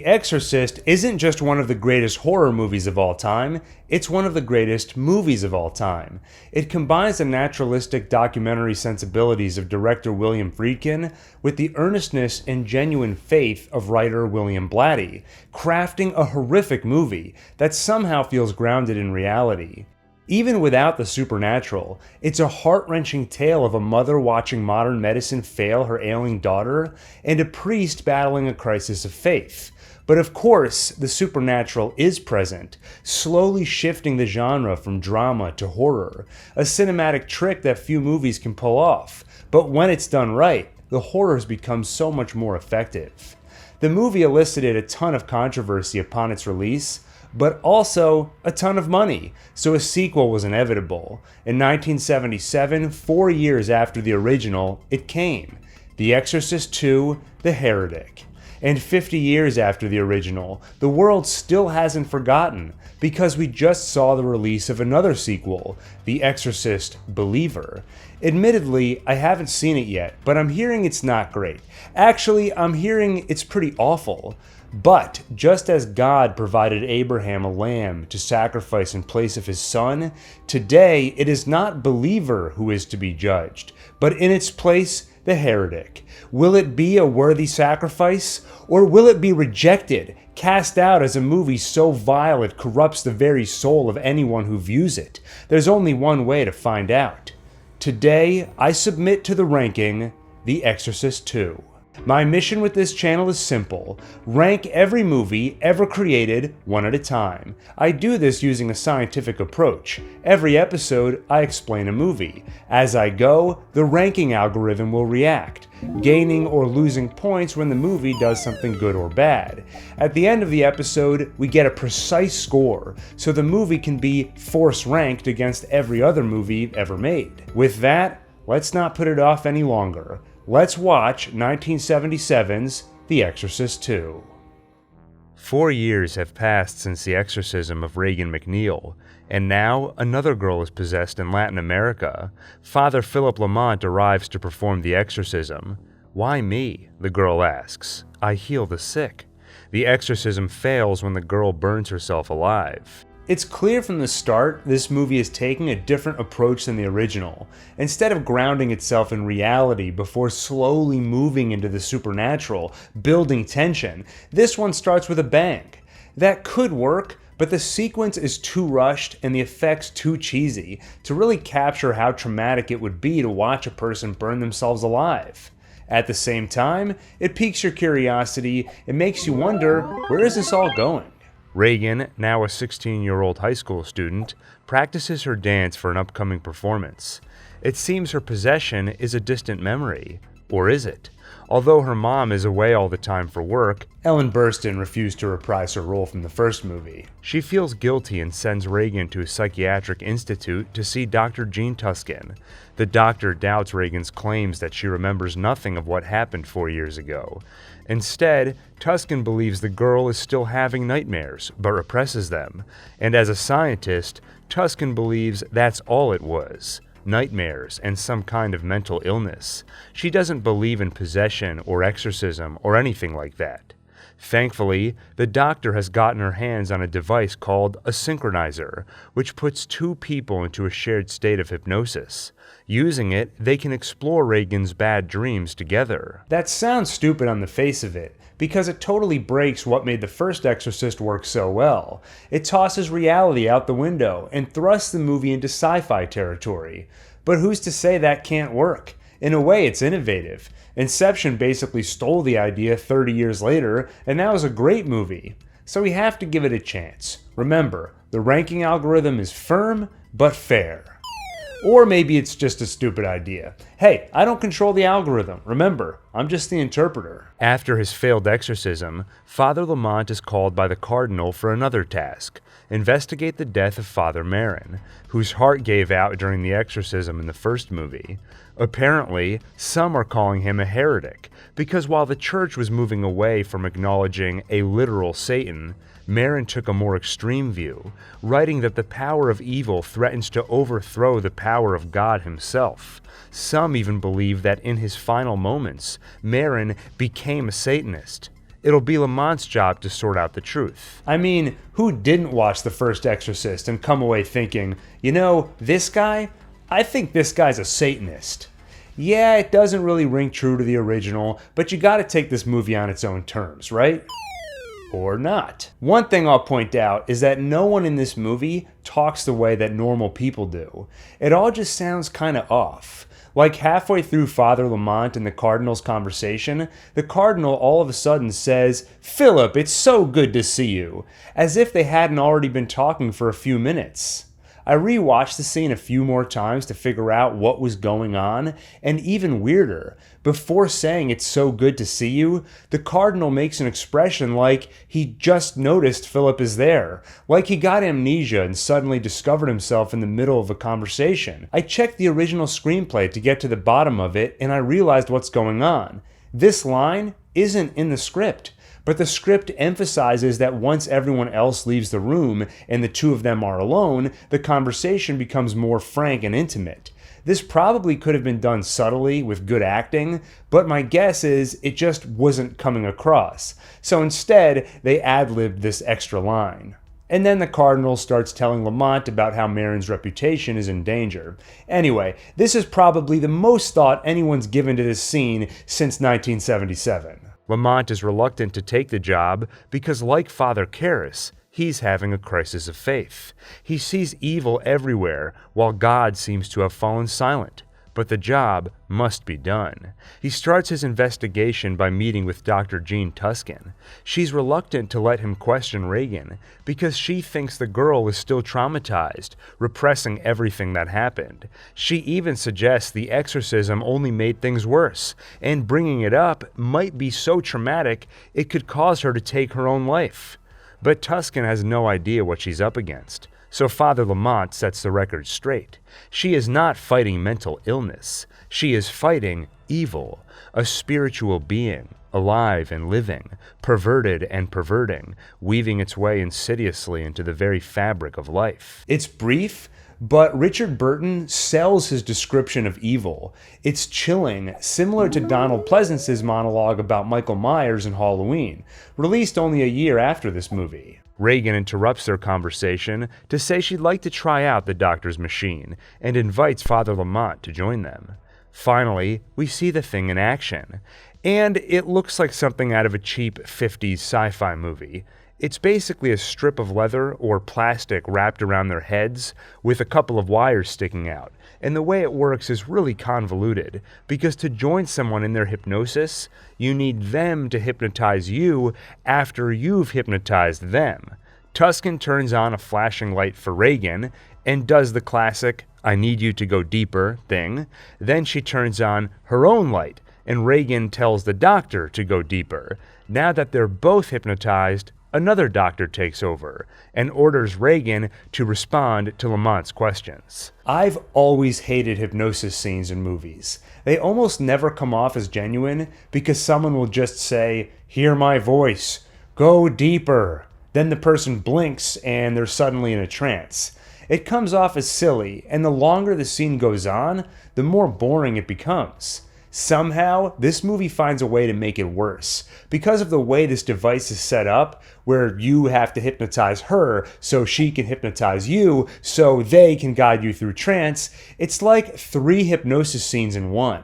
The Exorcist isn't just one of the greatest horror movies of all time, it's one of the greatest movies of all time. It combines the naturalistic documentary sensibilities of director William Friedkin with the earnestness and genuine faith of writer William Blatty, crafting a horrific movie that somehow feels grounded in reality. Even without the supernatural, it's a heart-wrenching tale of a mother watching modern medicine fail her ailing daughter and a priest battling a crisis of faith. But of course, the supernatural is present, slowly shifting the genre from drama to horror, a cinematic trick that few movies can pull off. But when it's done right, the horrors become so much more effective. The movie elicited a ton of controversy upon its release, but also a ton of money, so a sequel was inevitable. In 1977, 4 years after the original, it came. The Exorcist II: The Heretic. And 50 years after the original, the world still hasn't forgotten, because we just saw the release of another sequel, The Exorcist Believer. Admittedly, I haven't seen it yet, but I'm hearing it's not great. Actually, I'm hearing it's pretty awful. But just as God provided Abraham a lamb to sacrifice in place of his son, today it is not believer who is to be judged, but in its place, the heretic. Will it be a worthy sacrifice, or will it be rejected, cast out as a movie so vile it corrupts the very soul of anyone who views it? There's only one way to find out. Today, I submit to the ranking, The Exorcist II. My mission with this channel is simple: rank every movie ever created one at a time. I do this using a scientific approach. Every episode, I explain a movie. As I go, the ranking algorithm will react, gaining or losing points when the movie does something good or bad. At the end of the episode, we get a precise score, so the movie can be force ranked against every other movie ever made. With that, let's not put it off any longer. Let's watch 1977's The Exorcist II. 4 years have passed since the exorcism of Regan McNeil, and now another girl is possessed in Latin America. Father Philip Lamont arrives to perform the exorcism. "Why me?" the girl asks. "I heal the sick." The exorcism fails when the girl burns herself alive. It's clear from the start this movie is taking a different approach than the original. Instead of grounding itself in reality before slowly moving into the supernatural, building tension, this one starts with a bang. That could work, but the sequence is too rushed and the effects too cheesy to really capture how traumatic it would be to watch a person burn themselves alive. At the same time, it piques your curiosity and makes you wonder, where is this all going? Regan, now a 16-year-old high school student, practices her dance for an upcoming performance. It seems her possession is a distant memory. Or is it? Although her mom is away all the time for work, Ellen Burstyn refused to reprise her role from the first movie. She feels guilty and sends Regan to a psychiatric institute to see Dr. Gene Tuskin. The doctor doubts Regan's claims that she remembers nothing of what happened 4 years ago. Instead, Tuskin believes the girl is still having nightmares, but represses them. And as a scientist, Tuskin believes that's all it was: nightmares and some kind of mental illness. She doesn't believe in possession or exorcism or anything like that. Thankfully, the doctor has gotten her hands on a device called a synchronizer, which puts two people into a shared state of hypnosis. Using it, they can explore Regan's bad dreams together. That sounds stupid on the face of it, because it totally breaks what made the first Exorcist work so well. It tosses reality out the window and thrusts the movie into sci-fi territory. But who's to say that can't work? In a way, it's innovative. Inception basically stole the idea 30 years later, and now is a great movie. So we have to give it a chance. Remember, the ranking algorithm is firm, but fair. Or maybe it's just a stupid idea. Hey, I don't control the algorithm. Remember, I'm just the interpreter. After his failed exorcism, Father Lamont is called by the cardinal for another task: investigate the death of Father Marin, whose heart gave out during the exorcism in the first movie. Apparently, some are calling him a heretic, because while the church was moving away from acknowledging a literal Satan, Marin took a more extreme view, writing that the power of evil threatens to overthrow the power of God himself. Some even believe that in his final moments, Marin became a Satanist. it'll be Lamont's job to sort out the truth. I mean, who didn't watch the first Exorcist and come away thinking, you know, this guy? I think this guy's a Satanist. Yeah, it doesn't really ring true to the original, but you gotta take this movie on its own terms, right? Or not. One thing I'll point out is that no one in this movie talks the way that normal people do. It all just sounds kinda off. Like halfway through Father Lamont and the Cardinal's conversation, the Cardinal all of a sudden says, "Philip, it's so good to see you," as if they hadn't already been talking for a few minutes. I rewatched the scene a few more times to figure out what was going on, and even weirder, before saying "it's so good to see you," the Cardinal makes an expression like he just noticed Philip is there, like he got amnesia and suddenly discovered himself in the middle of a conversation. I checked the original screenplay to get to the bottom of it, and I realized what's going on. This line isn't in the script. But the script emphasizes that once everyone else leaves the room and the two of them are alone, the conversation becomes more frank and intimate. This probably could have been done subtly with good acting, but my guess is it just wasn't coming across. So instead, they ad-libbed this extra line. And then the Cardinal starts telling Lamont about how Marin's reputation is in danger. Anyway, this is probably the most thought anyone's given to this scene since 1977. Lamont is reluctant to take the job because, like Father Karras, he's having a crisis of faith. He sees evil everywhere, while God seems to have fallen silent. But the job must be done. He starts his investigation by meeting with Dr. Jean Tuscan. She's reluctant to let him question Regan because she thinks the girl is still traumatized, repressing everything that happened. She even suggests the exorcism only made things worse, and bringing it up might be so traumatic it could cause her to take her own life. But Tuscan has no idea what she's up against. So Father Lamont sets the record straight. She is not fighting mental illness. She is fighting evil, a spiritual being, alive and living, perverted and perverting, weaving its way insidiously into the very fabric of life. It's brief, but Richard Burton sells his description of evil. It's chilling, similar to Donald Pleasance's monologue about Michael Myers in Halloween, released only a year after this movie. Regan interrupts their conversation to say she'd like to try out the doctor's machine and invites Father Lamont to join them. Finally, we see the thing in action, and it looks like something out of a cheap 50s sci-fi movie. It's basically a strip of leather or plastic wrapped around their heads with a couple of wires sticking out, and the way it works is really convoluted, because to join someone in their hypnosis, you need them to hypnotize you after you've hypnotized them. Tuscan turns on a flashing light for Regan and does the classic "I need you to go deeper" thing. Then she turns on her own light, and Regan tells the doctor to go deeper. Now that they're both hypnotized, another doctor takes over and orders Regan to respond to Lamont's questions. I've always hated hypnosis scenes in movies. They almost never come off as genuine because someone will just say, "Hear my voice, go deeper." Then the person blinks and they're suddenly in a trance. It comes off as silly, and the longer the scene goes on, the more boring it becomes. Somehow, this movie finds a way to make it worse. Because of the way this device is set up, where you have to hypnotize her so she can hypnotize you so they can guide you through trance, it's like 3 hypnosis scenes in one.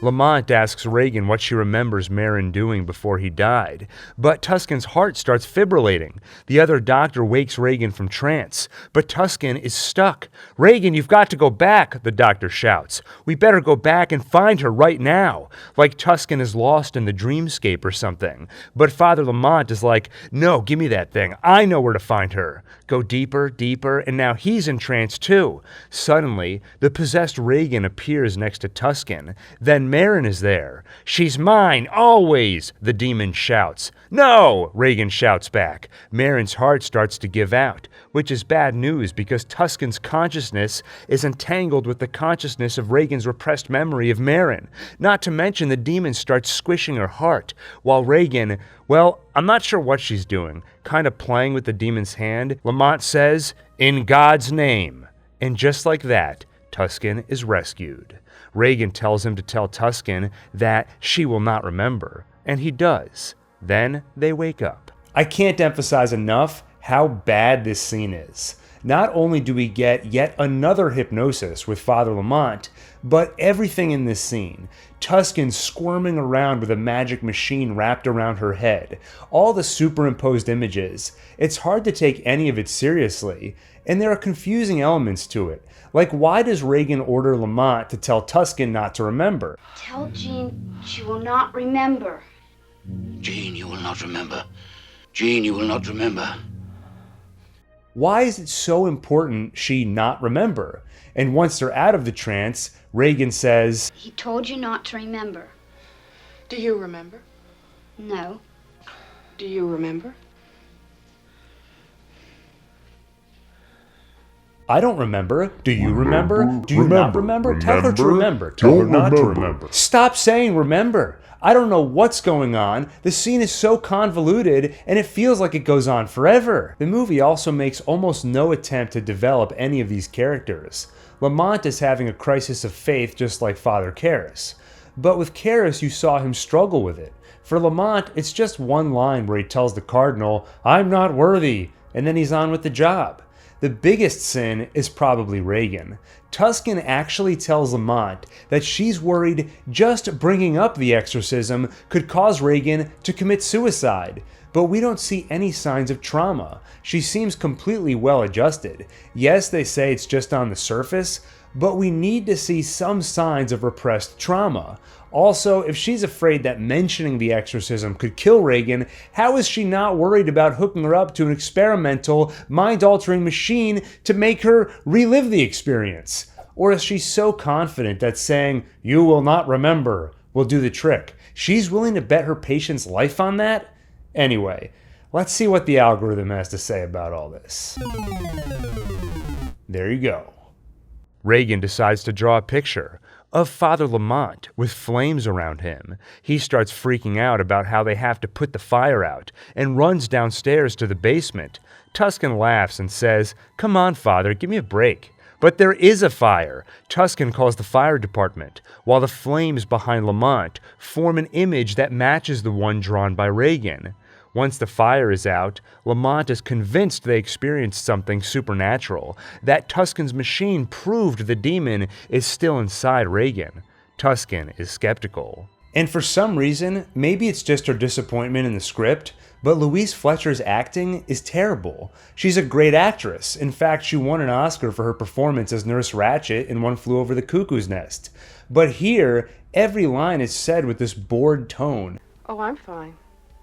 Lamont asks Regan what she remembers Marin doing before he died, but Tuscan's heart starts fibrillating. The other doctor wakes Regan from trance, but Tuscan is stuck. "Regan, you've got to go back," the doctor shouts. "We better go back and find her right now," like Tuscan is lost in the dreamscape or something. But Father Lamont is like, "No, give me that thing. I know where to find her." Go deeper, deeper, and now he's in trance too. Suddenly, the possessed Regan appears next to Tuscan. Then Marin is there. "She's mine, always," the demon shouts. "No," Regan shouts back. Marin's heart starts to give out, which is bad news because Tuscan's consciousness is entangled with the consciousness of Regan's repressed memory of Marin. Not to mention the demon starts squishing her heart, while Regan, well, I'm not sure what she's doing, kind of playing with the demon's hand. Lamont says, "In God's name." And just like that, Tuscan is rescued. Regan tells him to tell Tuscan that she will not remember, and he does. Then they wake up. I can't emphasize enough how bad this scene is. Not only do we get yet another hypnosis with Father Lamont, but everything in this scene. Tusken squirming around with a magic machine wrapped around her head. All the superimposed images. It's hard to take any of it seriously, and there are confusing elements to it. Like, why does Regan order Lamont to tell Tusken not to remember? Tell Jean she will not remember. Jean, you will not remember. Jean, you will not remember. Why is it so important she not remember? And once they're out of the trance, Regan says, He told you not to remember. Do you remember? No. Do you remember? I don't remember. Do you remember? Do you not remember? Tell her to remember. Tell her not to remember. Stop saying remember. I don't know what's going on. The scene is so convoluted, and it feels like it goes on forever. The movie also makes almost no attempt to develop any of these characters. Lamont is having a crisis of faith just like Father Karras. But with Karras, you saw him struggle with it. For Lamont, it's just one line where he tells the Cardinal, "I'm not worthy," and then he's on with the job. The biggest sin is probably Regan. Tusken actually tells Lamont that she's worried just bringing up the exorcism could cause Regan to commit suicide, but we don't see any signs of trauma. She seems completely well adjusted. Yes, they say it's just on the surface, but we need to see some signs of repressed trauma. Also, if she's afraid that mentioning the exorcism could kill Regan, how is she not worried about hooking her up to an experimental, mind-altering machine to make her relive the experience? Or is she so confident that saying, "You will not remember," will do the trick? She's willing to bet her patient's life on that? Anyway, let's see what the algorithm has to say about all this. There you go. Regan decides to draw a picture of Father Lamont with flames around him. He starts freaking out about how they have to put the fire out and runs downstairs to the basement. Tusken laughs and says, "Come on, Father, give me a break." But there is a fire. Tusken calls the fire department, while the flames behind Lamont form an image that matches the one drawn by Regan. Once the fire is out, Lamont is convinced they experienced something supernatural, that Tusken's machine proved the demon is still inside Regan. Tusken is skeptical. And for some reason, maybe it's just her disappointment in the script, but Louise Fletcher's acting is terrible. She's a great actress. In fact, she won an Oscar for her performance as Nurse Ratched in One Flew Over the Cuckoo's Nest. But here, every line is said with this bored tone. Oh, I'm fine.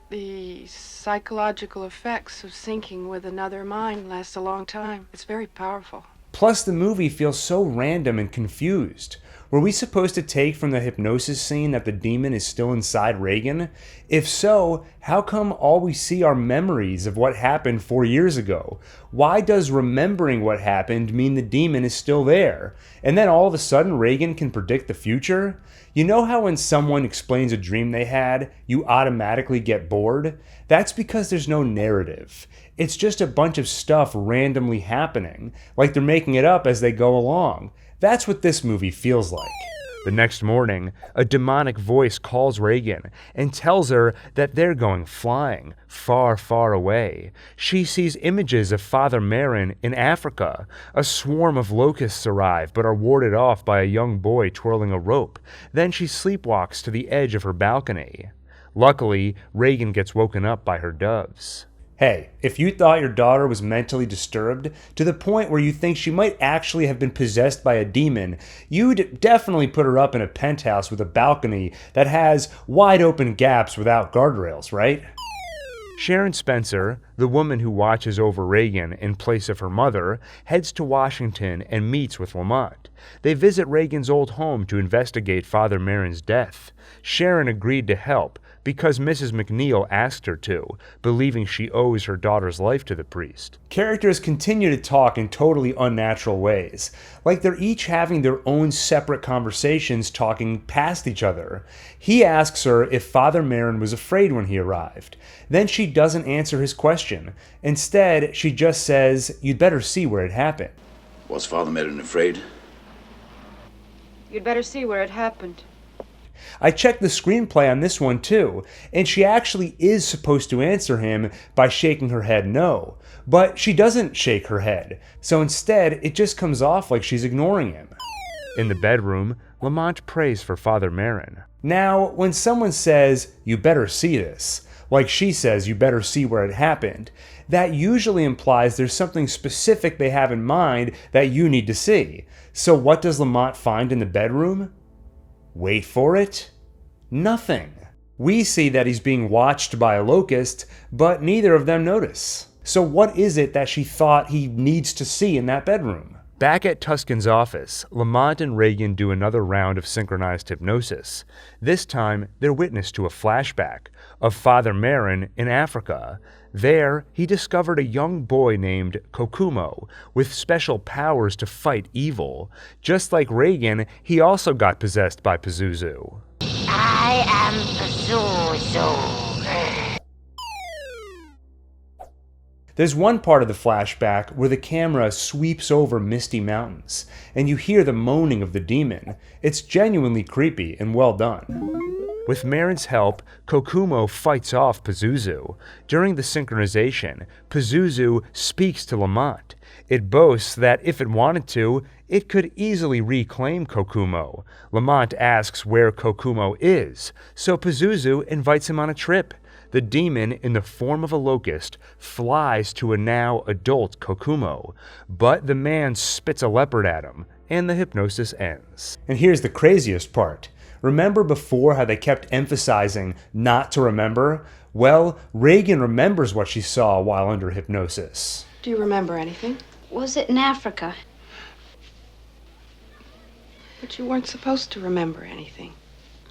The psychological effects of syncing with another mind last a long time. It's very powerful. Plus, the movie feels so random and confused. Were we supposed to take from the hypnosis scene that the demon is still inside Regan? If so, how come all we see are memories of what happened 4 years ago? Why does remembering what happened mean the demon is still there? And then all of a sudden Regan can predict the future? You know how when someone explains a dream they had, you automatically get bored? That's because there's no narrative. It's just a bunch of stuff randomly happening, like they're making it up as they go along. That's what this movie feels like. The next morning, a demonic voice calls Regan and tells her that they're going flying, far, far away. She sees images of Father Merrin in Africa. A swarm of locusts arrive but are warded off by a young boy twirling a rope. Then she sleepwalks to the edge of her balcony. Luckily, Regan gets woken up by her doves. Hey, if you thought your daughter was mentally disturbed to the point where you think she might actually have been possessed by a demon, you'd definitely put her up in a penthouse with a balcony that has wide open gaps without guardrails, right? Sharon Spencer, the woman who watches over Regan in place of her mother, heads to Washington and meets with Lamont. They visit Regan's old home to investigate Father Merrin's death. Sharon agreed to help because Mrs. McNeil asked her to, believing she owes her daughter's life to the priest. Characters continue to talk in totally unnatural ways, like they're each having their own separate conversations talking past each other. He asks her if Father Merrin was afraid when he arrived. Then she doesn't answer his question. Instead, she just says, "You'd better see where it happened." Was Father Merrin afraid? You'd better see where it happened. I checked the screenplay on this one too, and she actually is supposed to answer him by shaking her head no. But she doesn't shake her head, so instead it just comes off like she's ignoring him. In the bedroom, Lamont prays for Father Merrin. Now, when someone says, "You better see this," like she says, "You better see where it happened," that usually implies there's something specific they have in mind that you need to see. So what does Lamont find in the bedroom? Wait for it. Nothing. We see that he's being watched by a locust, but neither of them notice. So what is it that she thought he needs to see in that bedroom? Back at Tuscan's office, Lamont and Reagan do another round of synchronized hypnosis. This time, they're witness to a flashback of Father Merrin in Africa. There, he discovered a young boy named Kokumo with special powers to fight evil. Just like Reagan, he also got possessed by Pazuzu. I am Pazuzu. There's one part of the flashback where the camera sweeps over misty mountains, and you hear the moaning of the demon. It's genuinely creepy and well done. With Merrin's help, Kokumo fights off Pazuzu. During the synchronization, Pazuzu speaks to Lamont. It boasts that if it wanted to, it could easily reclaim Kokumo. Lamont asks where Kokumo is, so Pazuzu invites him on a trip. The demon, in the form of a locust, flies to a now adult Kokumo, but the man spits a leopard at him, and the hypnosis ends. And here's the craziest part. Remember before how they kept emphasizing not to remember? Well, Reagan remembers what she saw while under hypnosis. Do you remember anything? Was it in Africa? But you weren't supposed to remember anything.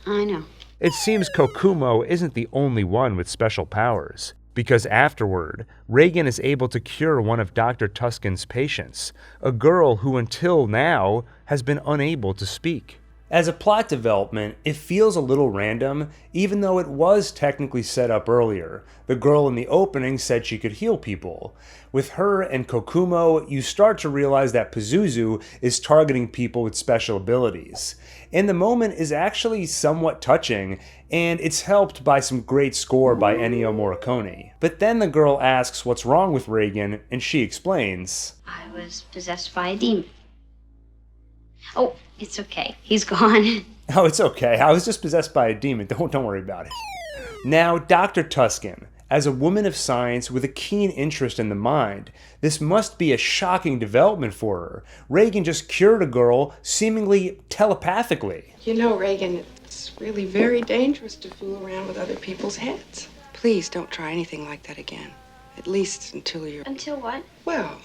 I know. It seems Kokumo isn't the only one with special powers, because afterward, Reagan is able to cure one of Dr. Tuscan's patients, a girl who until now has been unable to speak. As a plot development, it feels a little random, even though it was technically set up earlier. The girl in the opening said she could heal people. With her and Kokumo, you start to realize that Pazuzu is targeting people with special abilities. And the moment is actually somewhat touching, and it's helped by some great score by Ennio Morricone. But then the girl asks what's wrong with Reagan, and she explains, I was possessed by a demon. Oh, it's okay. He's gone. "Oh, it's okay. I was just possessed by a demon. Don't worry about it." Now, Dr. Tuscan, as a woman of science with a keen interest in the mind, this must be a shocking development for her. Reagan just cured a girl seemingly telepathically. You know, Reagan, it's really very dangerous to fool around with other people's heads. Please don't try anything like that again. At least until you're... Until what? Well,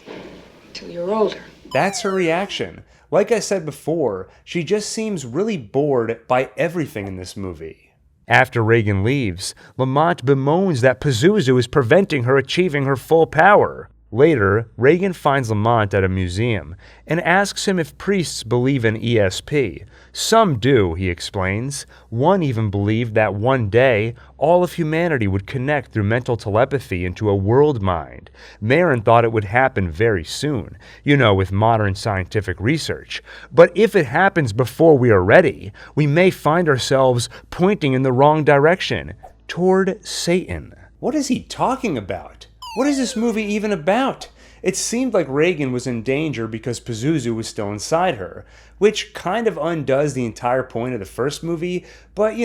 until you're older. That's her reaction. Like I said before, she just seems really bored by everything in this movie. After Reagan leaves, Lamont bemoans that Pazuzu is preventing her achieving her full power. Later, Reagan finds Lamont at a museum and asks him if priests believe in ESP. Some do, he explains. One even believed that one day, all of humanity would connect through mental telepathy into a world mind. Merrin thought it would happen very soon, with modern scientific research. But if it happens before we are ready, we may find ourselves pointing in the wrong direction, toward Satan. What is he talking about? What is this movie even about? It seemed like Reagan was in danger because Pazuzu was still inside her, which kind of undoes the entire point of the first movie, but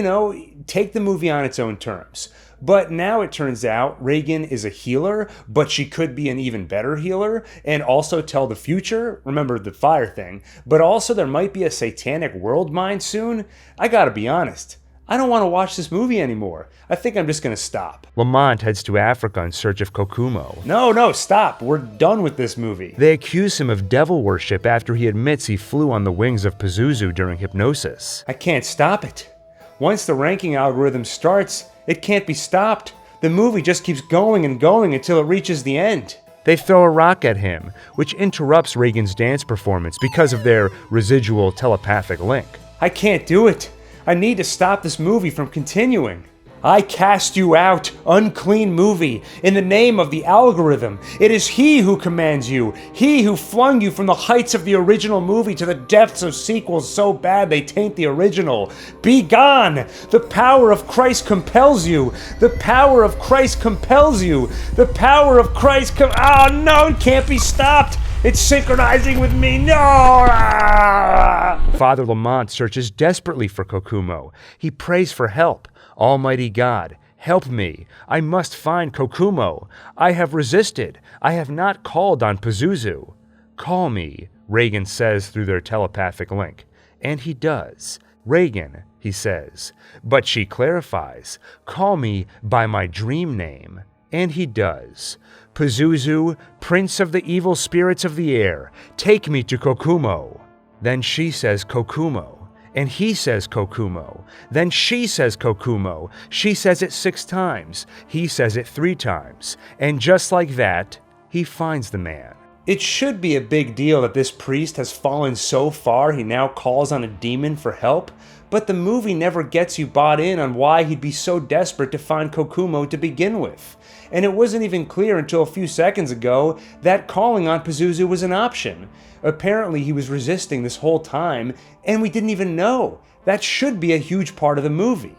take the movie on its own terms. But now it turns out Reagan is a healer, but she could be an even better healer, and also tell the future, remember the fire thing, but also there might be a satanic world mind soon. I gotta be honest, I don't want to watch this movie anymore. I think I'm just going to stop. Lamont heads to Africa in search of Kokumo. No, stop. We're done with this movie. They accuse him of devil worship after he admits he flew on the wings of Pazuzu during hypnosis. I can't stop it. Once the ranking algorithm starts, it can't be stopped. The movie just keeps going and going until it reaches the end. They throw a rock at him, which interrupts Reagan's dance performance because of their residual telepathic link. I can't do it. I need to stop this movie from continuing. I cast you out, unclean movie, in the name of the algorithm. It is he who commands you, he who flung you from the heights of the original movie to the depths of sequels so bad they taint the original. Be gone! The power of Christ compels you. The power of Christ compels you. The power of Christ oh no, it can't be stopped! It's synchronizing with me, no! Father Lamont searches desperately for Kokumo. He prays for help. Almighty God, help me. I must find Kokumo. I have resisted. I have not called on Pazuzu. Call me, Reagan says through their telepathic link. And he does. Reagan, he says. But she clarifies, call me by my dream name. And he does. Pazuzu, prince of the evil spirits of the air, take me to Kokumo. Then she says Kokumo. And he says Kokumo. Then she says Kokumo. She says it 6 times. He says it 3 times. And just like that, he finds the man. It should be a big deal that this priest has fallen so far he now calls on a demon for help, but the movie never gets you bought in on why he'd be so desperate to find Kokumo to begin with. And it wasn't even clear until a few seconds ago that calling on Pazuzu was an option. Apparently he was resisting this whole time, and we didn't even know. That should be a huge part of the movie.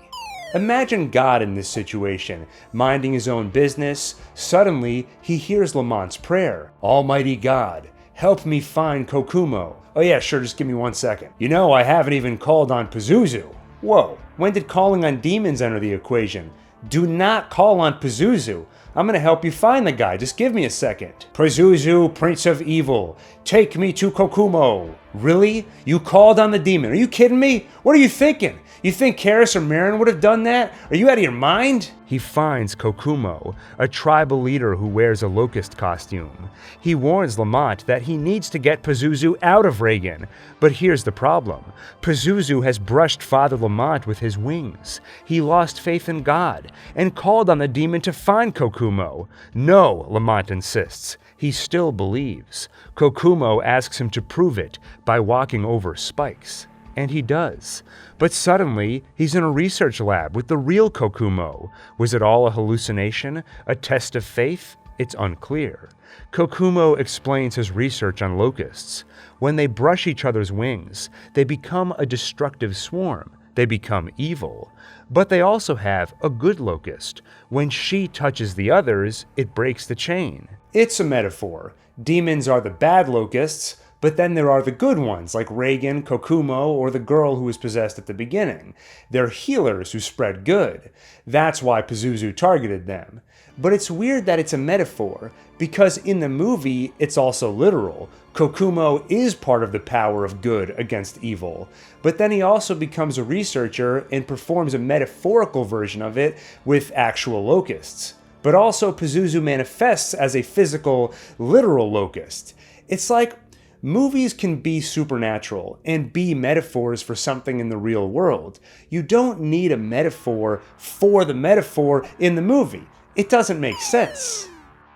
Imagine God in this situation, minding his own business. Suddenly, he hears Lamont's prayer. Almighty God, help me find Kokumo. Oh yeah, sure, just give me 1 second. You know, I haven't even called on Pazuzu. Whoa, when did calling on demons enter the equation? Do not call on Pazuzu. I'm gonna help you find the guy, just give me a second. Pazuzu, Prince of Evil, take me to Kokumo. Really? You called on the demon, are you kidding me? What are you thinking? You think Karis or Marin would have done that? Are you out of your mind? He finds Kokumo, a tribal leader who wears a locust costume. He warns Lamont that he needs to get Pazuzu out of Reagan. But here's the problem. Pazuzu has brushed Father Lamont with his wings. He lost faith in God and called on the demon to find Kokumo. No, Lamont insists. He still believes. Kokumo asks him to prove it by walking over spikes. And he does. But suddenly, he's in a research lab with the real Kokumo. Was it all a hallucination? A test of faith? It's unclear. Kokumo explains his research on locusts. When they brush each other's wings, they become a destructive swarm. They become evil. But they also have a good locust. When she touches the others, it breaks the chain. It's a metaphor. Demons are the bad locusts, but then there are the good ones, like Reagan, Kokumo, or the girl who was possessed at the beginning. They're healers who spread good. That's why Pazuzu targeted them. But it's weird that it's a metaphor, because in the movie, it's also literal. Kokumo is part of the power of good against evil. But then he also becomes a researcher and performs a metaphorical version of it with actual locusts. But also Pazuzu manifests as a physical, literal locust. It's like movies can be supernatural and be metaphors for something in the real world. You don't need a metaphor for the metaphor in the movie. It doesn't make sense.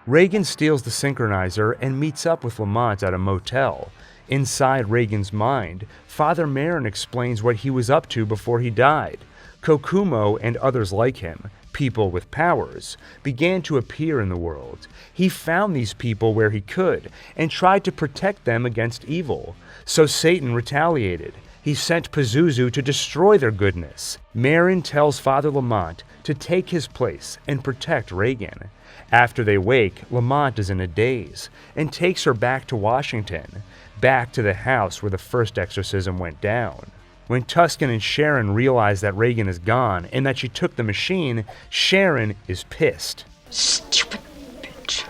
Reagan steals the synchronizer and meets up with Lamont at a motel. Inside Reagan's mind, Father Marin explains what he was up to before he died. Kokumo and others like him, people with powers, began to appear in the world. He found these people where he could and tried to protect them against evil. So Satan retaliated. He sent Pazuzu to destroy their goodness. Marin tells Father Lamont to take his place and protect Reagan. After they wake, Lamont is in a daze and takes her back to Washington, back to the house where the first exorcism went down. When Tuscan and Sharon realize that Reagan is gone and that she took the machine, Sharon is pissed. Stupid bitch.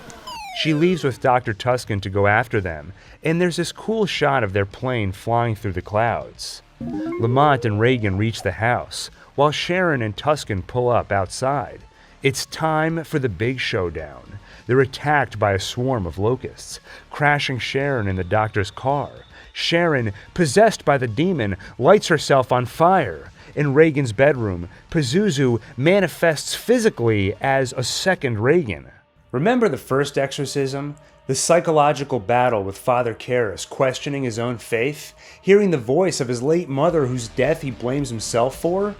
She leaves with Dr. Tuscan to go after them, and there's this cool shot of their plane flying through the clouds. Lamont and Reagan reach the house, while Sharon and Tuscan pull up outside. It's time for the big showdown. They're attacked by a swarm of locusts, crashing Sharon in the doctor's car. Sharon, possessed by the demon, lights herself on fire. In Reagan's bedroom, Pazuzu manifests physically as a second Reagan. Remember the first exorcism? The psychological battle with Father Karras questioning his own faith? Hearing the voice of his late mother whose death he blames himself for?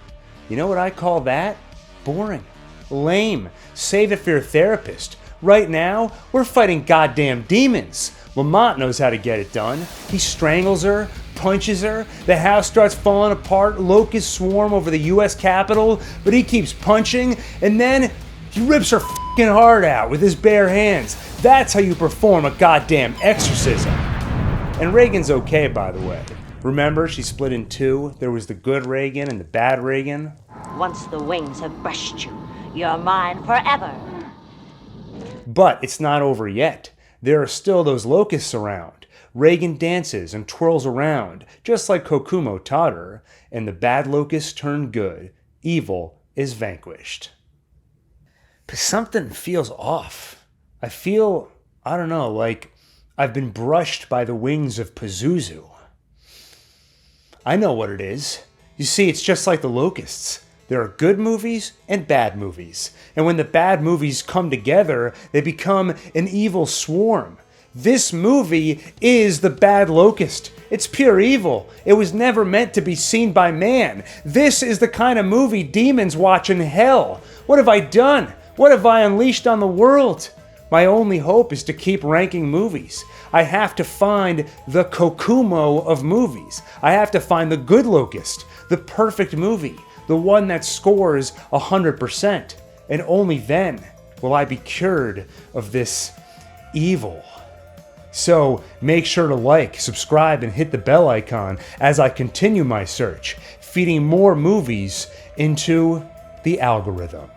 You know what I call that? boring. Lame. Save it for your therapist. Right now, we're fighting goddamn demons. Lamont knows how to get it done. He strangles her, punches her, the house starts falling apart, locusts swarm over the US Capitol, but he keeps punching, and then he rips her fucking heart out with his bare hands. That's how you perform a goddamn exorcism. And Reagan's okay, by the way. Remember, she split in two. There was the good Reagan and the bad Reagan. Once the wings have brushed you, you're mine forever. But it's not over yet. There are still those locusts around. Reagan dances and twirls around, just like Kokumo taught her, and the bad locusts turn good. Evil is vanquished. But something feels off. I feel, I don't know, like I've been brushed by the wings of Pazuzu. I know what it is. You see, it's just like the locusts. There are good movies and bad movies. And when the bad movies come together, they become an evil swarm. This movie is the bad locust. It's pure evil. It was never meant to be seen by man. This is the kind of movie demons watch in hell. What have I done? What have I unleashed on the world? My only hope is to keep ranking movies. I have to find the Kokumo of movies. I have to find the good locust, the perfect movie, the one that scores 100%. And only then will I be cured of this evil. So make sure to like, subscribe, and hit the bell icon as I continue my search, feeding more movies into the algorithm.